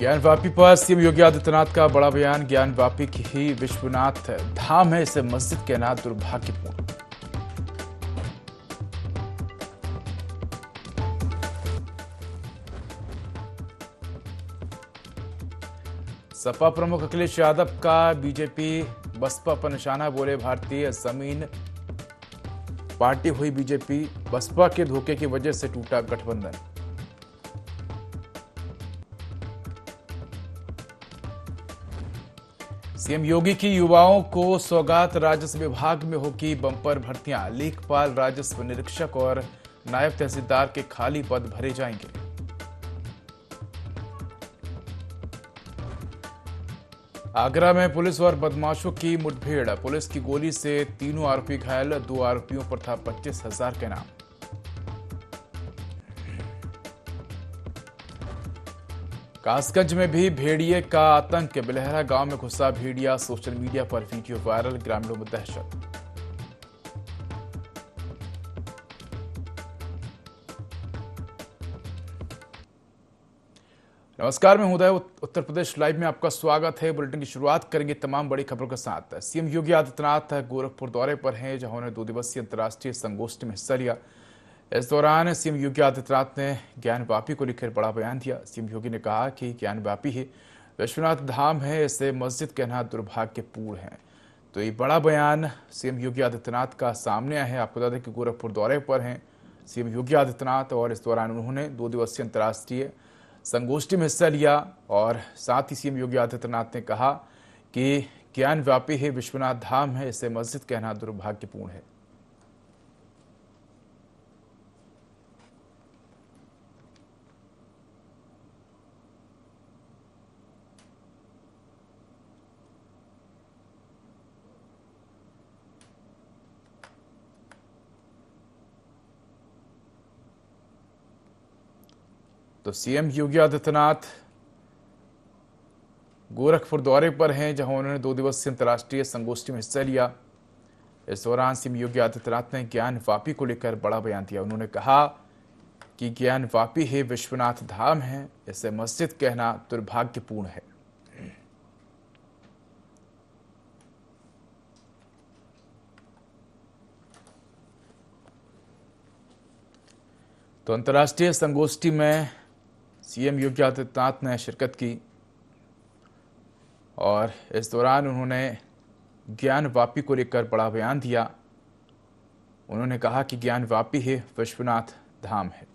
ज्ञानवापी पर सीएम योगी आदित्यनाथ का बड़ा बयान। ज्ञानवापी की ही विश्वनाथ धाम है, इसे मस्जिद कहना दुर्भाग्यपूर्ण। सपा प्रमुख अखिलेश यादव का बीजेपी बसपा पर निशाना, बोले भारतीय जमीन पार्टी हुई बीजेपी, बसपा के धोखे की वजह से टूटा गठबंधन। सीएम योगी की युवाओं को सौगात, राजस्व विभाग में होगी बंपर भर्तियां, लेखपाल, राजस्व निरीक्षक और नायब तहसीलदार के खाली पद भरे जाएंगे। आगरा में पुलिस और बदमाशों की मुठभेड़, पुलिस की गोली से तीनों आरोपी घायल, 2 आरोपियों पर था 25,000 के नाम। कासगंज में भी भेड़िए का आतंक, बिलहरा गांव में घुसा भेड़िया, सोशल मीडिया पर वीडियो वायरल, ग्रामीणों में दहशत। नमस्कार, मैं उदय, उत्तर प्रदेश लाइव में आपका स्वागत है। बुलेटिन की शुरुआत करेंगे तमाम बड़ी खबरों के साथ। सीएम योगी आदित्यनाथ गोरखपुर दौरे पर हैं, जहां उन्होंने 2 दिवसीय अंतर्राष्ट्रीय संगोष्ठी में हिस्सा लिया। इस दौरान सीएम योगी आदित्यनाथ ने ज्ञानवापी को लेकर बड़ा बयान दिया। सीएम योगी ने कहा कि ज्ञानवापी ही विश्वनाथ धाम है, इसे मस्जिद कहना दुर्भाग्यपूर्ण है। तो ये बड़ा बयान सीएम योगी आदित्यनाथ का सामने आया है। आपको बता दें कि गोरखपुर दौरे पर हैं सीएम योगी आदित्यनाथ, और इस दौरान उन्होंने 2 दिवसीय अंतर्राष्ट्रीय संगोष्ठी में हिस्सा लिया। और साथ ही सीएम योगी आदित्यनाथ ने कहा कि ज्ञानवापी ही विश्वनाथ धाम है, इसे मस्जिद कहना दुर्भाग्यपूर्ण है। तो सीएम योगी आदित्यनाथ गोरखपुर दौरे पर हैं, जहां उन्होंने 2 दिवसीय अंतर्राष्ट्रीय संगोष्ठी में हिस्सा लिया। इस दौरान सीएम योगी आदित्यनाथ ने ज्ञानवापी को लेकर बड़ा बयान दिया। उन्होंने कहा कि ज्ञानवापी ही विश्वनाथ धाम है, इसे मस्जिद कहना दुर्भाग्यपूर्ण है। तो अंतर्राष्ट्रीय संगोष्ठी में सीएम योगी आदित्यनाथ ने शिरकत की, और इस दौरान उन्होंने ज्ञानवापी को लेकर बड़ा बयान दिया। उन्होंने कहा कि ज्ञानवापी ही विश्वनाथ धाम है।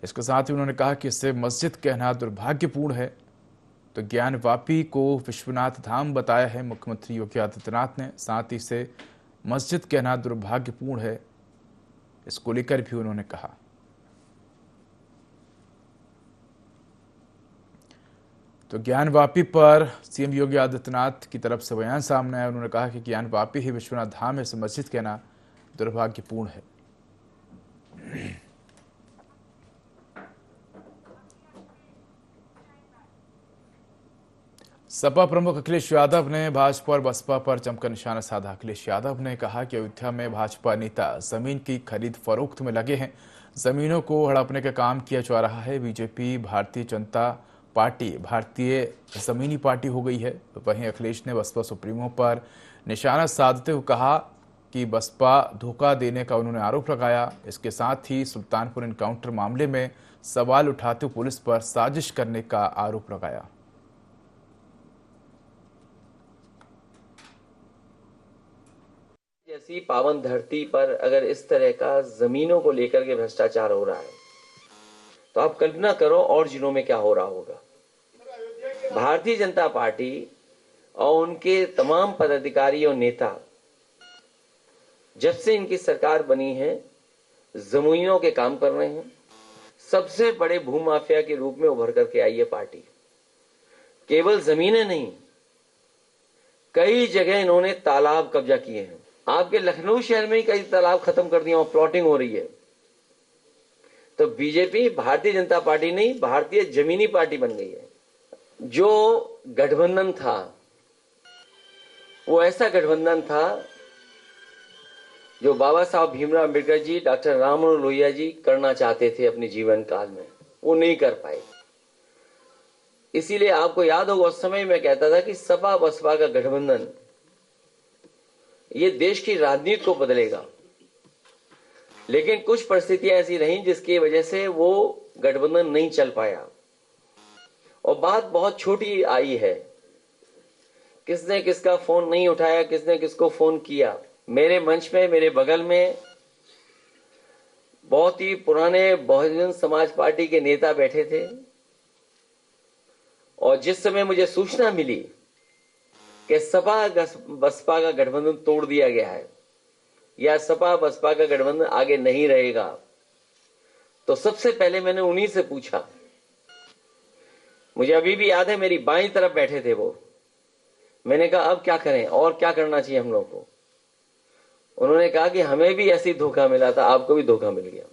इसके साथ ही उन्होंने कहा कि इसे मस्जिद कहना दुर्भाग्यपूर्ण है। तो ज्ञानवापी को विश्वनाथ धाम बताया है मुख्यमंत्री योगी आदित्यनाथ ने, साथ ही इसे मस्जिद कहना दुर्भाग्यपूर्ण है, इसको लेकर भी उन्होंने कहा। तो ज्ञानवापी पर सीएम योगी आदित्यनाथ की तरफ से बयान सामने आया। उन्होंने कहा कि ज्ञानवापी ही विश्वनाथ धाम है, इसे मस्जिद कहना दुर्भाग्यपूर्ण है। सपा प्रमुख अखिलेश यादव ने भाजपा और बसपा पर जमकर निशाना साधा। अखिलेश यादव ने कहा कि अयोध्या में भाजपा नेता जमीन की खरीद फरोख्त में लगे हैं, जमीनों को हड़पने का काम किया जा रहा है। बीजेपी भारतीय जनता पार्टी भारतीय जमीनी पार्टी हो गई है। वहीं अखिलेश ने बसपा सुप्रीमो पर निशाना साधते हुए कहा कि बसपा धोखा देने का उन्होंने आरोप लगाया। इसके साथ ही सुल्तानपुर एनकाउंटर मामले में सवाल उठाते हुए पुलिस पर साजिश करने का आरोप लगाया। जैसी पावन धरती पर अगर इस तरह का जमीनों को लेकर के भ्रष्टाचार हो रहा है, तो आप कल्पना करो और जिलों में क्या हो रहा होगा। भारतीय जनता पार्टी और उनके तमाम पदाधिकारी और नेता, जब से इनकी सरकार बनी है, जमीनों के काम कर रहे हैं। सबसे बड़े भूमाफिया के रूप में उभर करके आई है पार्टी। केवल जमीनें नहीं, कई जगह इन्होंने तालाब कब्जा किए हैं। आपके लखनऊ शहर में ही कई तालाब खत्म कर दिए और प्लॉटिंग हो रही है। तो बीजेपी भारतीय जनता पार्टी नहीं, भारतीय जमीनी पार्टी बन गई है। जो गठबंधन था वो ऐसा गठबंधन था जो बाबा साहब भीमराव अम्बेडकर जी, डॉक्टर राम मनोहर लोहिया जी करना चाहते थे अपने जीवन काल में, वो नहीं कर पाए। इसीलिए आपको याद होगा उस समय मैं कहता था कि सपा बसपा का गठबंधन ये देश की राजनीति को बदलेगा। लेकिन कुछ परिस्थितियां ऐसी रहीं जिसकी वजह से वो गठबंधन नहीं चल पाया और बात बहुत छोटी आई है। किसने किसका फोन नहीं उठाया, किसने किसको फोन किया। मेरे मंच में मेरे बगल में बहुत ही पुराने बहुजन समाज पार्टी के नेता बैठे थे और जिस समय मुझे सूचना मिली कि सपा बसपा का गठबंधन तोड़ दिया गया है या सपा बसपा का गठबंधन आगे नहीं रहेगा, तो सबसे पहले मैंने उन्हीं से पूछा। मुझे अभी भी याद है, मेरी बाईं तरफ बैठे थे वो। मैंने कहा अब क्या करें और क्या करना चाहिए हम लोग को। उन्होंने कहा कि हमें भी ऐसी धोखा मिला था, आपको भी धोखा मिल गया।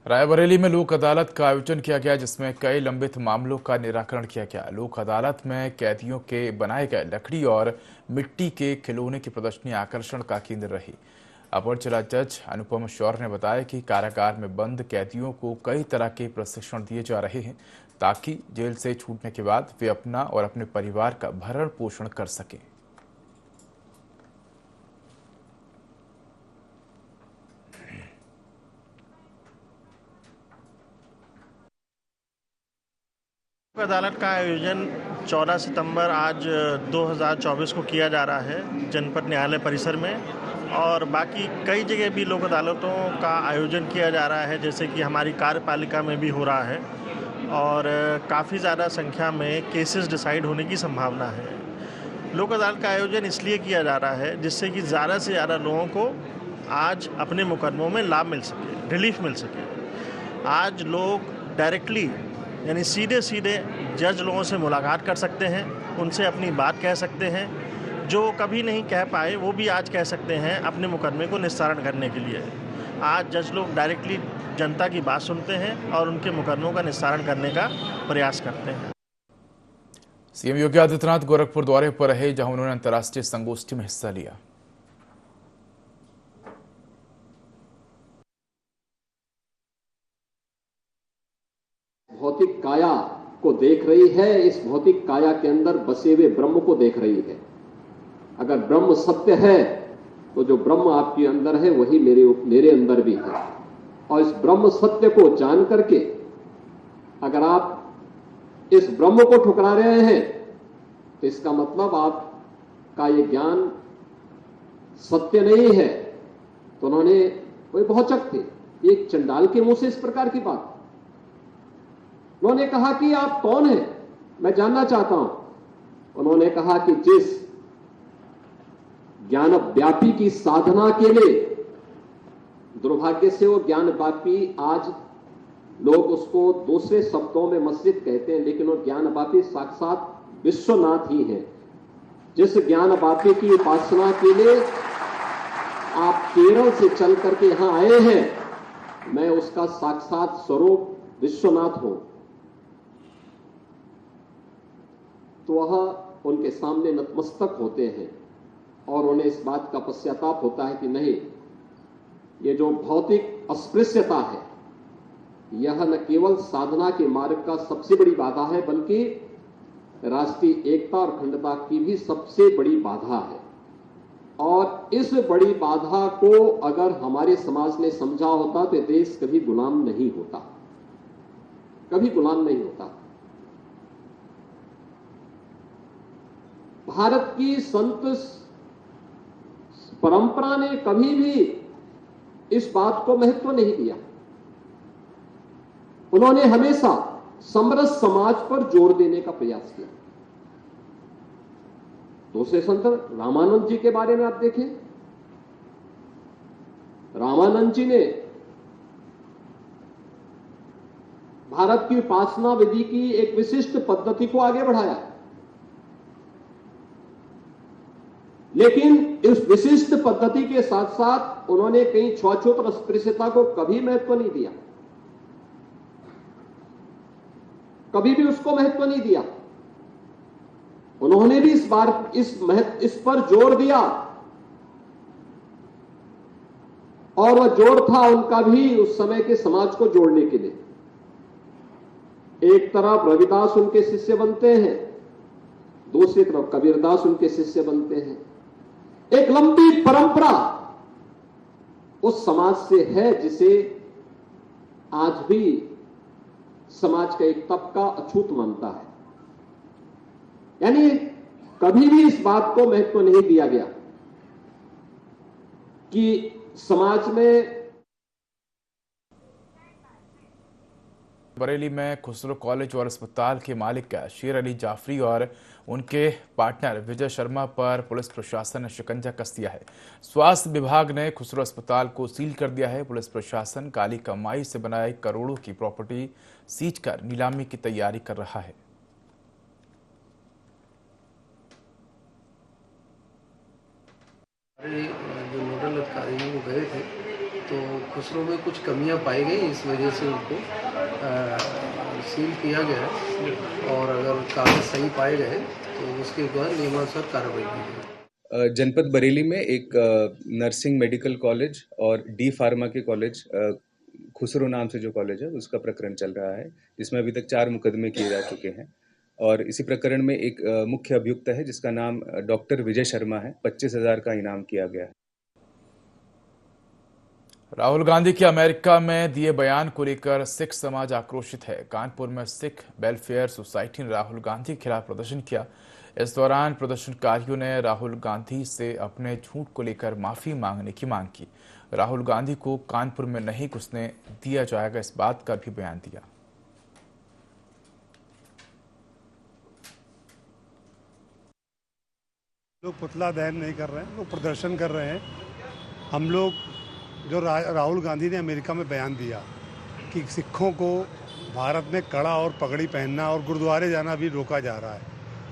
रायबरेली में लोक अदालत का आयोजन किया गया जिसमें कई लंबित मामलों का निराकरण किया गया। लोक अदालत में कैदियों के बनाए गए लकड़ी और मिट्टी के खिलौने की प्रदर्शनी आकर्षण का केंद्र रही। अपर जिला जज अनुपम शौर्य ने बताया कि कारागार में बंद कैदियों को कई तरह के प्रशिक्षण दिए जा रहे हैं ताकि जेल से छूटने के बाद वे अपना और अपने परिवार का भरण पोषण कर सकें। लोक अदालत का आयोजन 14 सितंबर आज 2024 को किया जा रहा है जनपद न्यायालय परिसर में, और बाकी कई जगह भी लोक अदालतों का आयोजन किया जा रहा है, जैसे कि हमारी कार्यपालिका में भी हो रहा है और काफ़ी ज़्यादा संख्या में केसेस डिसाइड होने की संभावना है। लोक अदालत का आयोजन इसलिए किया जा रहा है जिससे कि ज़्यादा से ज़्यादा लोगों को आज अपने मुकदमों में लाभ मिल सके, रिलीफ मिल सके। आज लोग डायरेक्टली यानी सीधे सीधे जज लोगों से मुलाकात कर सकते हैं, उनसे अपनी बात कह सकते हैं। जो कभी नहीं कह पाए वो भी आज कह सकते हैं अपने मुकदमे को निस्तारण करने के लिए। आज जज लोग डायरेक्टली जनता की बात सुनते हैं और उनके मुकदमों का निस्तारण करने का प्रयास करते हैं। सीएम योगी आदित्यनाथ गोरखपुर दौरे पर रहे जहां उन्होंने अंतर्राष्ट्रीय संगोष्ठी में हिस्सा लिया। भौतिक काया को देख रही है, इस भौतिक काया के अंदर बसे हुए ब्रह्म को देख रही है। अगर ब्रह्म सत्य है तो जो ब्रह्म आपके अंदर है वही मेरे अंदर भी है। और इस ब्रह्म सत्य को जान करके अगर आप इस ब्रह्म को ठुकरा रहे हैं तो इसका मतलब आपका ये ज्ञान सत्य नहीं है। तो उन्होंने, वही भौचक थे, एक चंडाल के मुंह से इस प्रकार की बात। उन्होंने कहा कि आप कौन हैं, मैं जानना चाहता हूं। उन्होंने कहा कि जिस ज्ञान व्यापी की साधना के लिए, दुर्भाग्य से वो ज्ञान व्यापी आज लोग उसको दूसरे शब्दों में मस्जिद कहते हैं, लेकिन वो ज्ञान व्यापी साक्षात विश्वनाथ ही है। जिस ज्ञान व्यापी की उपासना के लिए आप केरल से चल करके यहां आए हैं, मैं उसका साक्षात स्वरूप विश्वनाथ हूं। तो वह उनके सामने नतमस्तक होते हैं और उन्हें इस बात का पश्चाताप होता है कि नहीं, ये जो भौतिक अस्पृश्यता है यह न केवल साधना के मार्ग का सबसे बड़ी बाधा है बल्कि राष्ट्रीय एकता और अखंडता की भी सबसे बड़ी बाधा है। और इस बड़ी बाधा को अगर हमारे समाज ने समझा होता तो देश कभी गुलाम नहीं होता, कभी गुलाम नहीं होता। भारत की संत परंपरा ने कभी भी इस बात को महत्व नहीं दिया। उन्होंने हमेशा समरस समाज पर जोर देने का प्रयास किया। दूसरे संत रामानंद जी के बारे में आप देखें, रामानंद जी ने भारत की उपासना विधि की एक विशिष्ट पद्धति को आगे बढ़ाया, लेकिन इस विशिष्ट पद्धति के साथ साथ उन्होंने कहीं छुआछूत और अस्पृश्यता को कभी महत्व नहीं दिया, कभी भी उसको महत्व नहीं दिया। उन्होंने भी इस पर जोर दिया और वह जोर था उनका भी उस समय के समाज को जोड़ने के लिए। एक तरफ रविदास उनके शिष्य बनते हैं, दूसरी तरफ कबीरदास उनके शिष्य बनते हैं। एक लंबी परंपरा उस समाज से है जिसे आज भी समाज का एक तबका अछूत मानता है। यानी कभी भी इस बात को महत्व नहीं दिया गया कि समाज में बरेली में खुसरो कॉलेज और अस्पताल के मालिक शेर अली जाफरी और उनके पार्टनर विजय शर्मा पर पुलिस प्रशासन ने शिकंजा कस दिया है। स्वास्थ्य विभाग ने खुसरो अस्पताल को सील कर दिया है। पुलिस प्रशासन काली कमाई से बनाई करोड़ों की प्रॉपर्टी सीज कर नीलामी की तैयारी कर रहा है। जो नोडल अधिकारी हैं वो गए थे तो खुसरो में कुछ कमियां पाई गई, इस वजह से उनको सील किया गया है और अगर कागज सही पाए गए तो उसके बाद नियमानुसार कार्रवाई की गई। जनपद बरेली में एक नर्सिंग मेडिकल कॉलेज और डी फार्मा के कॉलेज खुसरो नाम से जो कॉलेज है उसका प्रकरण चल रहा है, जिसमें अभी तक 4 मुकदमे किए जा चुके हैं और इसी प्रकरण में एक मुख्य अभियुक्त है जिसका नाम डॉक्टर विजय शर्मा है। 25,000 का इनाम किया गया है। राहुल गांधी के अमेरिका में दिए बयान को लेकर सिख समाज आक्रोशित है। कानपुर में सिख वेलफेयर सोसाइटी ने राहुल गांधी के खिलाफ प्रदर्शन किया। इस दौरान प्रदर्शनकारियों ने राहुल गांधी से अपने झूठ को लेकर माफी मांगने की मांग की। राहुल गांधी को कानपुर में नहीं घुसने दिया जाएगा, इस बात का भी बयान दिया। लोग पुतला दहन नहीं कर रहे हैं, लोग प्रदर्शन कर रहे हैं। हम लोग जो राहुल गांधी ने अमेरिका में बयान दिया कि सिखों को भारत में कड़ा और पगड़ी पहनना और गुरुद्वारे जाना भी रोका जा रहा है,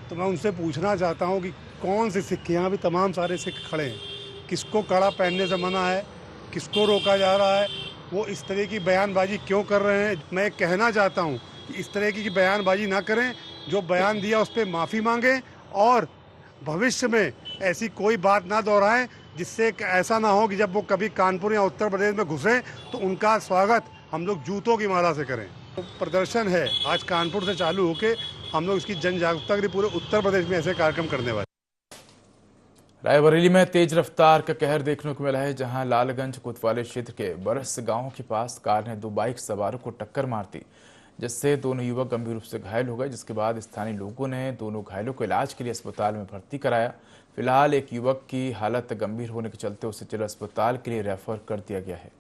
तो मैं उनसे पूछना चाहता हूं कि कौन से सिख, यहाँ भी तमाम सारे सिख खड़े हैं, किसको कड़ा पहनने से मना है, किसको रोका जा रहा है, वो इस तरह की बयानबाजी क्यों कर रहे हैं। मैं कहना चाहता हूँ कि इस तरह की बयानबाजी ना करें, जो बयान दिया उस पर माफ़ी मांगें और भविष्य में ऐसी कोई बात ना दोहराएं जिससे ऐसा ना हो कि जब वो कभी कानपुर या उत्तर प्रदेश में घुसे तो उनका स्वागत हम लोग जूतों की माला से करें। तो प्रदर्शन है आज कानपुर से चालू होके, हम लोग इसकी जन जागरूकता के लिए पूरे उत्तर प्रदेश में ऐसे कार्यक्रम करने वाले। रायबरेली में तेज रफ्तार का कहर देखने को मिला है, जहां लालगंज कोतवाली क्षेत्र के बरस गांव के पास कार ने 2 बाइक सवारों को टक्कर मार दी, जिससे दोनों युवक गंभीर रूप से घायल हो गए। जिसके बाद स्थानीय लोगों ने दोनों घायलों को इलाज के लिए अस्पताल में भर्ती कराया। फिलहाल एक युवक की हालत गंभीर होने के चलते उसे जिला अस्पताल के लिए रेफर कर दिया गया है।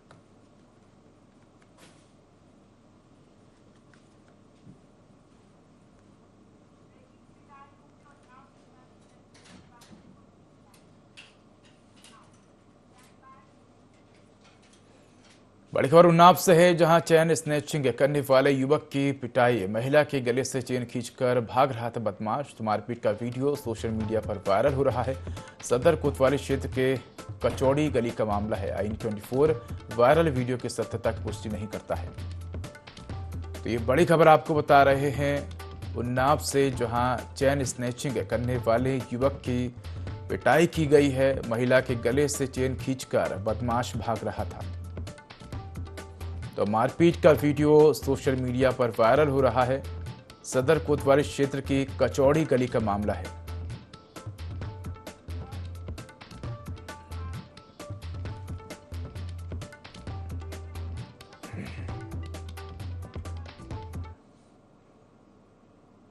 बड़ी खबर उन्नाव से है, जहां चेन स्नैचिंग करने वाले युवक की पिटाई, महिला के गले से चेन खींचकर भाग रहा था बदमाश। मारपीट का वीडियो सोशल मीडिया पर वायरल हो रहा है। सदर कोतवाली क्षेत्र के कचौड़ी गली का मामला है। IN24 वायरल वीडियो की सत्यता की पुष्टि नहीं करता है। तो ये बड़ी खबर आपको बता रहे हैं उन्नाव से, जहां चेन स्नैचिंग करने वाले युवक की पिटाई की गई है। महिला के गले से चेन खींचकर बदमाश भाग रहा था। तो मारपीट का वीडियो सोशल मीडिया पर वायरल हो रहा है। सदर कोतवाली क्षेत्र की कचौड़ी गली का मामला है।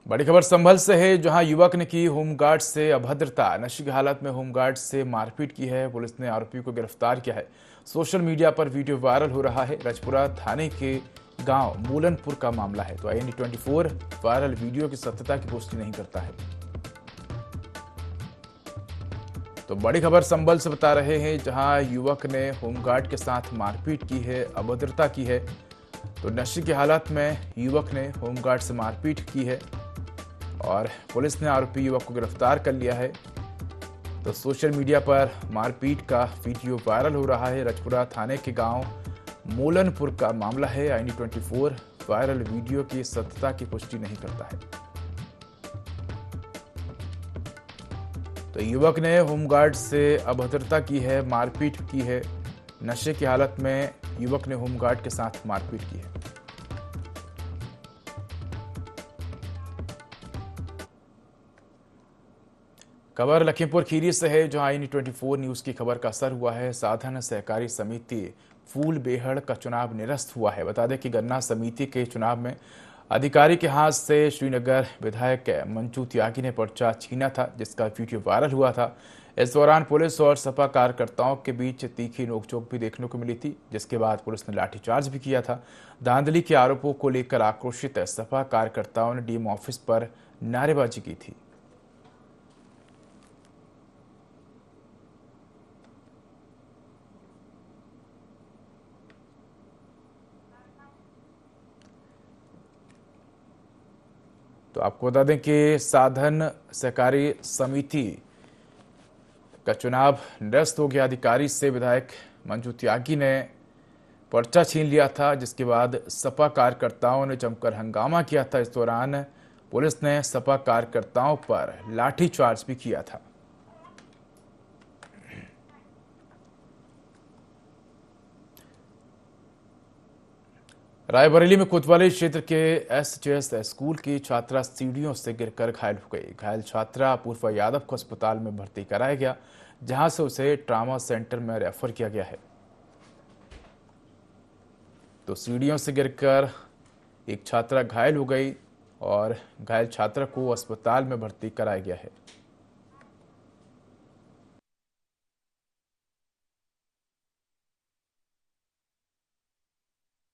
बड़ी खबर संभल से है, जहां युवक ने की होमगार्ड से अभद्रता। नशे की हालत में होमगार्ड से मारपीट की है। पुलिस ने आरोपी को गिरफ्तार किया है। सोशल मीडिया पर वीडियो वायरल हो रहा है। रजपुरा थाने के गांव मूलनपुर का मामला है। तो IN24 वायरल वीडियो की सत्यता की पुष्टि नहीं करता है। तो बड़ी खबर संभल से बता रहे हैं, जहां युवक ने होमगार्ड के साथ मारपीट की है, अभद्रता की है। तो नशे की हालत में युवक ने होमगार्ड से मारपीट की है और पुलिस ने आरोपी युवक को गिरफ्तार कर लिया है। तो सोशल मीडिया पर मारपीट का वीडियो वायरल हो रहा है। रजपुरा थाने के गांव मूलनपुर का मामला है। IN24 वायरल वीडियो की सत्यता की पुष्टि नहीं करता है। तो युवक ने होमगार्ड से अभद्रता की है, मारपीट की है। नशे की हालत में युवक ने होमगार्ड के साथ मारपीट की है। खबर लखीमपुर खीरी से है, जहां IN24 न्यूज की खबर का असर हुआ है। साधन सहकारी समिति फूल बेहड़ का चुनाव निरस्त हुआ है। बता दें कि गन्ना समिति के चुनाव में अधिकारी के हाथ से श्रीनगर विधायक मंजू त्यागी ने पर्चा छीना था, जिसका वीडियो वायरल हुआ था। इस दौरान पुलिस और सपा कार्यकर्ताओं के बीच तीखी नोकझोंक भी देखने को मिली थी, जिसके बाद पुलिस ने लाठीचार्ज भी किया था। धांधली के आरोपों को लेकर आक्रोशित सपा कार्यकर्ताओं ने डीएम ऑफिस पर नारेबाजी की थी। तो आपको बता दें कि साधन सहकारी समिति का चुनाव निरस्त हो गया। अधिकारी से विधायक मंजू त्यागी ने पर्चा छीन लिया था, जिसके बाद सपा कार्यकर्ताओं ने जमकर हंगामा किया था। इस दौरान पुलिस ने सपा कार्यकर्ताओं पर लाठीचार्ज भी किया था। रायबरेली में कोतवाली क्षेत्र के SJS स्कूल की छात्रा सीढ़ियों से गिरकर घायल हो गई। घायल छात्रा अपूर्वा यादव को अस्पताल में भर्ती कराया गया, जहां से उसे ट्रामा सेंटर में रेफर किया गया है। तो सीढ़ियों से गिरकर एक छात्रा घायल हो गई और घायल छात्रा को अस्पताल में भर्ती कराया गया है।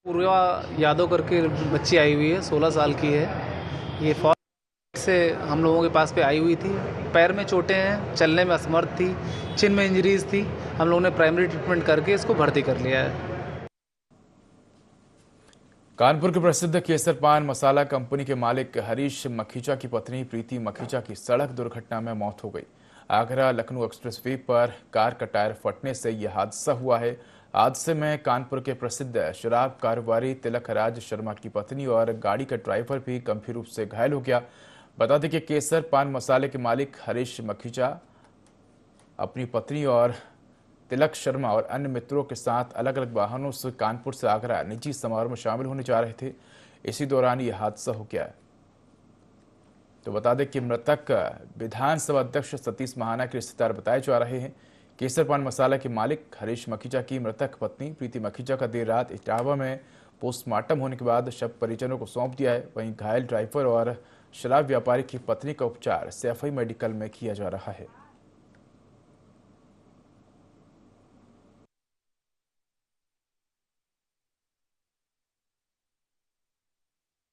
पूर्वा यादव करके बच्ची आई हुई है, 16 साल की है। ये फौज से हम लोगों के पास पे आई हुई थी। पैर में चोटें हैं, चलने में असमर्थ थी, चिन में इंजरीज थी। हम लोगों ने प्राइमरी ट्रीटमेंट करके इसको भर्ती कर लिया है। कानपुर के प्रसिद्ध केसर पान मसाला कंपनी के मालिक हरीश मखीजा की पत्नी प्रीति मखीजा की सड़क दुर्घटना में मौत हो गई। आगरा लखनऊ एक्सप्रेसवे पर कार का टायर फटने से यह हादसा हुआ है। हादसे में कानपुर के प्रसिद्ध शराब कारोबारी तिलक राज शर्मा की पत्नी और गाड़ी का ड्राइवर भी गंभीर रूप से घायल हो गया। बता दें कि केसर पान मसाले के मालिक हरीश मखीजा अपनी पत्नी और तिलक शर्मा और अन्य मित्रों के साथ अलग अलग वाहनों से कानपुर से आगरा निजी समारोह में शामिल होने जा रहे थे। इसी दौरान यह हादसा हो गया। तो बता दें कि मृतक विधानसभा अध्यक्ष सतीश महाना के रिश्तेदार बताए जा रहे हैं। केसर पान मसाला के मालिक हरीश मखीजा की मृतक पत्नी प्रीति मखीजा का देर रात इटावा में पोस्टमार्टम होने के बाद शव परिजनों को सौंप दिया है। वहीं घायल ड्राइवर और शराब व्यापारी की पत्नी का उपचार सैफई मेडिकल में किया जा रहा है।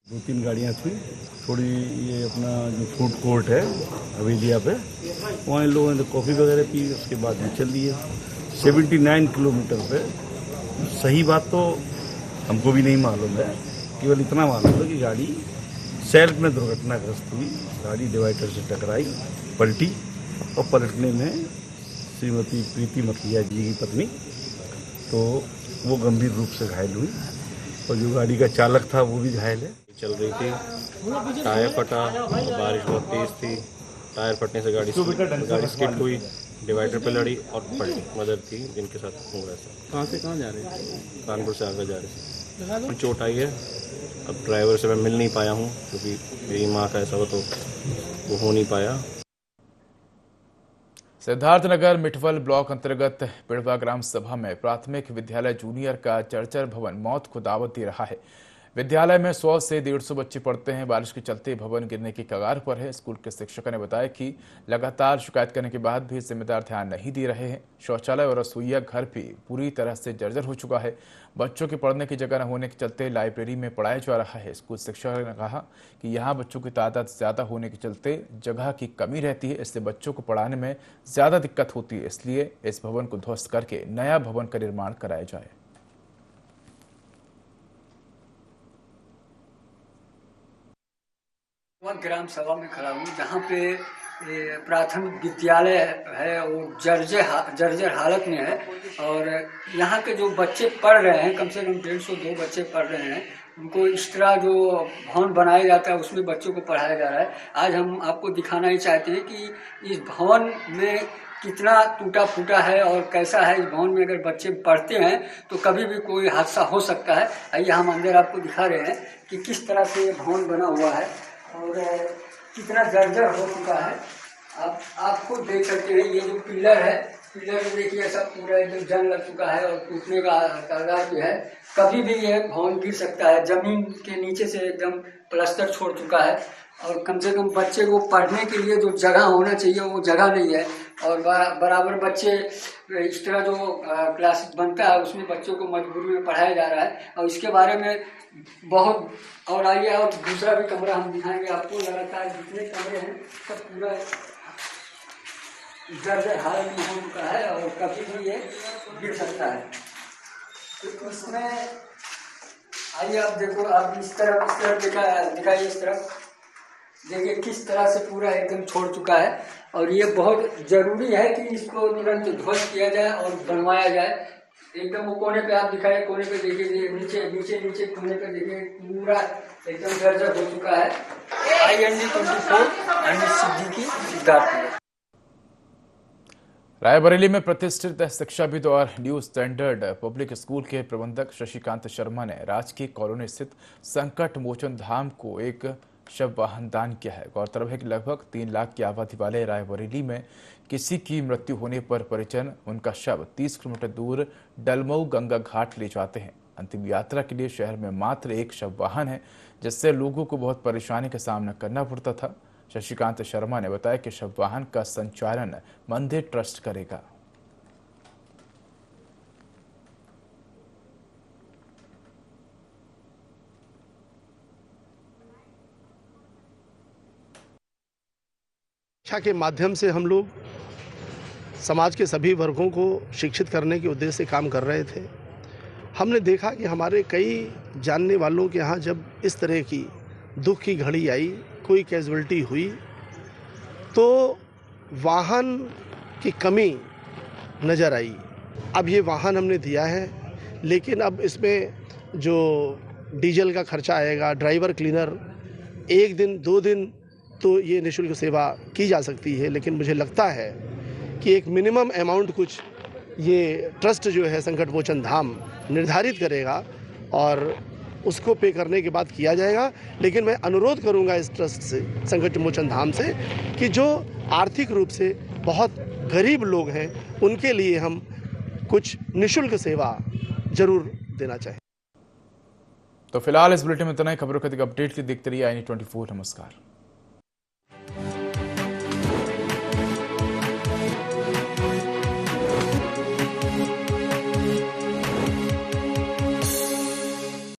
दो तीन गाड़ियाँ थी, थोड़ी ये अपना जो फूड कोर्ट है हवेलिया पे, वहाँ इन लोगों ने कॉफ़ी वगैरह पी, उसके बाद में चल दिए 79 किलोमीटर पे। सही बात तो हमको भी नहीं मालूम है, केवल इतना मालूम है कि गाड़ी सैल्ट में दुर्घटनाग्रस्त हुई। गाड़ी डिवाइडर से टकराई, पलटी और पलटने में श्रीमती प्रीति मखीजा जी की पत्नी तो वो गंभीर रूप से घायल हुई और जो गाड़ी का चालक था वो भी घायल है। चल रही थी, टायर फटा, बारिश बहुत तेज थी। टायर फटने से गाड़ी स्किड हुई, डिवाइडर पे लड़ी और पलटी। मदर थी जिनके साथ हो रहा था। कहाँ से कहाँ जा रहे थे? कानपुर से आगे जा रहे थे। चोट आई है। अब ड्राइवर से मैं मिल नहीं पाया हूँ, क्योंकि मेरी माँ का ऐसा हो तो वो हो नहीं पाया। सिद्धार्थनगर मिठवल ब्लॉक अंतर्गत पिड़वा ग्राम सभा में प्राथमिक विद्यालय जूनियर का चर्चर भवन मौत को दावत दे रहा है। विद्यालय में 100 से 150 बच्चे पढ़ते हैं। बारिश के चलते भवन गिरने की कगार पर है। स्कूल के शिक्षक ने बताया कि लगातार शिकायत करने के बाद भी जिम्मेदार ध्यान नहीं दे रहे हैं। शौचालय और रसोईया घर भी पूरी तरह से जर्जर हो चुका है। बच्चों के पढ़ने की जगह न होने के चलते लाइब्रेरी में पढ़ाया जा रहा है। स्कूल शिक्षक ने कहा कि यहाँ बच्चों की तादाद ज़्यादा होने के चलते जगह की कमी रहती है, इससे बच्चों को पढ़ाने में ज़्यादा दिक्कत होती है। इसलिए इस भवन को ध्वस्त करके नया भवन का निर्माण कराया जाए। ग्राम सभा में खड़ा हूँ, जहाँ पे प्राथमिक विद्यालय है वो जर्जर हालत में है। और यहाँ के जो बच्चे पढ़ रहे हैं, कम से कम 150-200 बच्चे पढ़ रहे हैं। उनको इस तरह जो भवन बनाया जाता है उसमें बच्चों को पढ़ाया जा रहा है। आज हम आपको दिखाना ही चाहते हैं कि इस भवन में कितना टूटा फूटा है और कैसा है। इस भवन में अगर बच्चे पढ़ते हैं तो कभी भी कोई हादसा हो सकता है। आइए हम अंदर आपको दिखा रहे हैं कि किस तरह से ये भवन बना हुआ है और कितना जर्जर हो चुका है। आप खुद देख सकते हैं, ये जो पिलर है, पिलर में देखिए सब पूरा एकदम जंग लग चुका है और टूटने का कगार पे है। कभी भी ये भवन गिर सकता है। जमीन के नीचे से एकदम प्लास्टर छोड़ चुका है और कम से कम बच्चे को पढ़ने के लिए जो जगह होना चाहिए वो जगह नहीं है। और बराबर बच्चे इस तरह जो क्लास बनता है उसमें बच्चों को मजबूरी में पढ़ाया जा रहा है और इसके बारे में बहुत। और आइए और दूसरा भी कमरा हम दिखाएंगे आपको। लगातार जितने कमरे हैं सब पूरा जर्जर हालत में हो चुका है और कभी भी ये गिर सकता है। तो इसमें आइए आप देखो, आप इस तरफ दिखाइए, इस तरफ देखिए किस तरह से पूरा एकदम छोड़ चुका है। और ये बहुत जरूरी है कि इसको निरंतर ध्वस्त किया जाए और बनवाया जाए। एकदम वो कोने पे आप दिखाइए, कोने पे देखिए, नीचे कोने पे देखिए पूरा एकदम जर्जर हो चुका है। IND-24 सिद्दीकी सिद्धार्थनगर। रायबरेली में प्रतिष्ठित शिक्षाविद और न्यू स्टैंडर्ड पब्लिक स्कूल के प्रबंधक शशिकांत शर्मा ने राजकीय कॉलोनी स्थित संकट मोचन धाम को एक शव वाहन दान किया है। गौरतलब है कि लगभग 3 लाख की आबादी वाले रायबरेली में किसी की मृत्यु होने पर परिजन उनका शव 30 किलोमीटर दूर डलमऊ गंगा घाट ले जाते हैं। अंतिम यात्रा के लिए शहर में मात्र एक शव वाहन है, जिससे लोगों को बहुत परेशानी का सामना करना पड़ता था। शशिकांत शर्मा ने बताया कि शव वाहन का संचालन मंदिर ट्रस्ट करेगा। शिक्षा के माध्यम से हम लोग समाज के सभी वर्गों को शिक्षित करने के उद्देश्य से काम कर रहे थे। हमने देखा कि हमारे कई जानने वालों के यहाँ जब इस तरह की दुख की घड़ी आई, कोई कैजुअल्टी हुई, तो वाहन की कमी नज़र आई। अब ये वाहन हमने दिया है, लेकिन अब इसमें जो डीजल का खर्चा आएगा, ड्राइवर क्लीनर, 1 दिन 2 दिन तो ये निःशुल्क सेवा की जा सकती है, लेकिन मुझे लगता है कि एक मिनिमम अमाउंट कुछ ये ट्रस्ट जो है संकट मोचन धाम निर्धारित करेगा और उसको पे करने के बाद किया जाएगा। लेकिन मैं अनुरोध करूंगा इस ट्रस्ट से, संकट मोचन धाम से, कि जो आर्थिक रूप से बहुत गरीब लोग हैं उनके लिए हम कुछ निःशुल्क सेवा जरूर देना चाहें। तो फिलहाल इस बुलेटिन में इतना ही। खबरों का अपडेट के लिए देखते रहिए IND-24। नमस्कार।